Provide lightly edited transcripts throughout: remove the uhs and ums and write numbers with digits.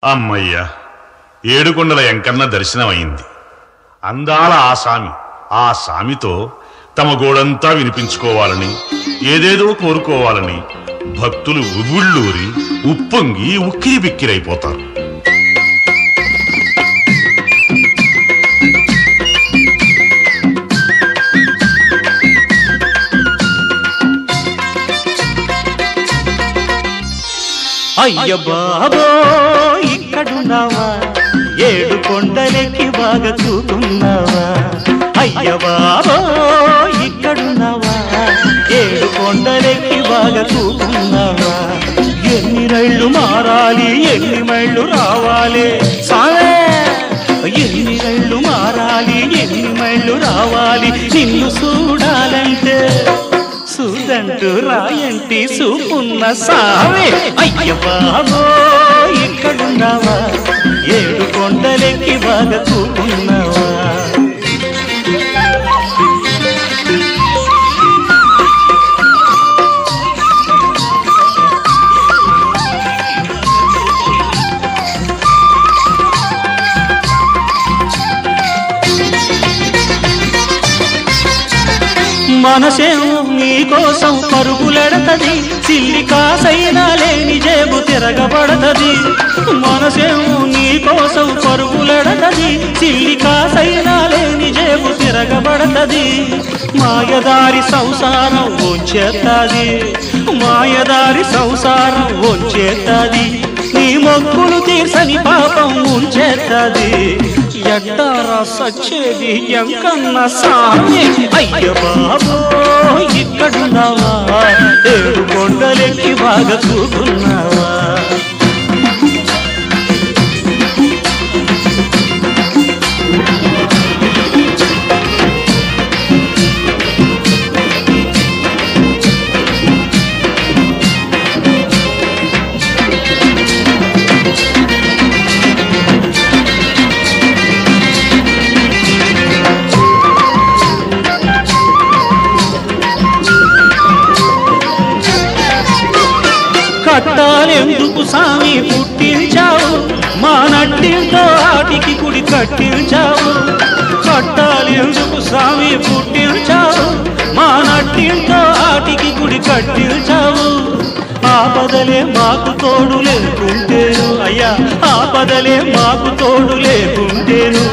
అమ్మయ్యా, ఏడుకొండల ఎంకన్న దర్శనమైంది. అందాల ఆ సామితో తమ గోడంతా వినిపించుకోవాలని, ఏదేదో కోరుకోవాలని భక్తులు ఉవ్వుళ్ళూరి ఉప్పొంగి ఉక్కిరి బిక్కిరైపోతారు. అయ్య బాబో ఇక్కడున్నావా, ఏడు కొండలెక్కి బాగా కూకున్నావా. అయ్య బాబో ఇక్కడున్నావా, ఏడు కొండలెక్కి బాగా కూకున్నావా. ఎన్ని రైళ్ళు మారాలి, ఎన్ని మైళ్ళు రావాలి సామే. ఎన్ని రైళ్ళు మారాలి, ఎన్ని మైళ్ళు రావాలి నిన్ను చూడాలంటే. చూడంటూ రాయంటి చూపున్న సామే. అయ్య బాబో ఇక్కడున్నావా, ఏడు కొండలెక్కి బాగా కూకున్నావా. మనసేమో నీకోసం పరుగులెడతది, చిల్లి కాసైనా లేని జేబు తిరగబడతది. మనసేమో నీకోసం పరుగులెడతది, చిల్లి కాసైనా లేని జేబు తిరగబడతది. మాయదారి సంసారం వంచేత్తది, మాయదారి సంసారం వంచేత్తది. నీ మొక్కులు తీర్చని పాపం ముంచేత్తది. ఎట్టారా సచ్చేది ఎంకన్న సామి. అయ్య బాబో ఇక్కడున్నావా, ఏడు కొండలెక్కి బాగా కూకున్నావా. కట్టాలెందుకు సామి పుట్టించావు, మా నట్టింటో ఆటికి గుడి కట్టించావు. కట్టాలెందుకు సామి పుట్టించావు, మా నట్టింటో ఆటికి గుడి కట్టించావు. ఆపదలే మాకు తోడు లేకుంటేను, అయ్యా ఆపదలే మాకు తోడు లేకుంటేను.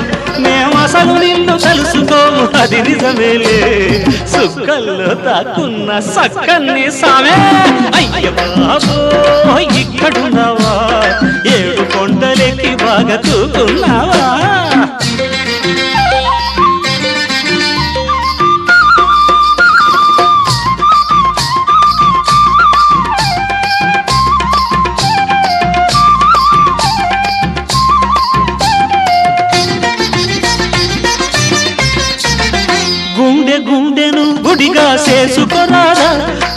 మేమసలు నిన్ను కలుసుకోము అది నిజమేలే, సుక్కల్లో తాకున్న సక్కన్ని సామే. అయ్య బాబో ఇక్కడున్నావా, ఏడు కొండలెక్కి బాగా కూకున్నావా. గుండెను గుడిగా చేసుకొరాదా,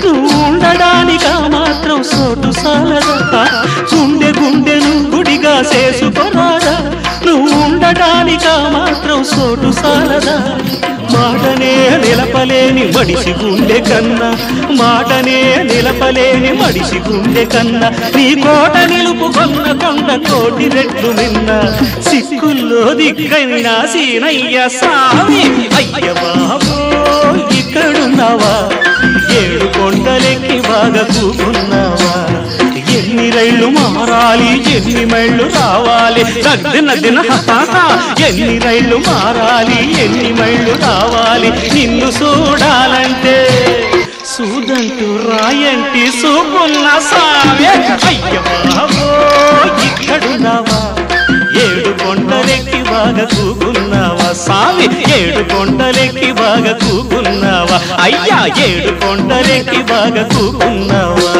నువ్వు ఉండడానికా మాత్రం సోటు సాలదా. గుండెను గుడిగా చేసుకొరాదా, నువ్వు ఉండడానికా మాత్రం సోటు సాలదా. మాటనే నిలపలేని మడిసి గుండె కన్నా, మాటనే నిలపలేని మడిసి గుండె కన్నా. నీ కోట నిలుపుకొన్న కొండ కోటి రెట్లు నిన్న, సిక్కుల్లో దిక్కైనా సీనయ్య సామి. అయ్య బాబో ఇక్కడున్నావా, ఏడు కొండలెక్కి బాగా కూకున్నావా. ఎన్ని రైళ్ళు మారాలి, ఎన్ని మైళ్ళు రావాలి దిన ఎన్ని రైళ్ళు మారాలి, ఎన్ని మైళ్ళు రావాలి నిన్ను చూడాలంటే. చూడంటూ రాయంటి చూపున్న సామే. అయ్య బాబో ఇక్కడున్నావా, ఏడు కొండలెక్కి బాగా కూకున్నావా సామి. ఏడు కొండలెక్కి బాగా కూకున్నావా, అయ్యా ఏడు కొండలెక్కి బాగా కూకున్నావా.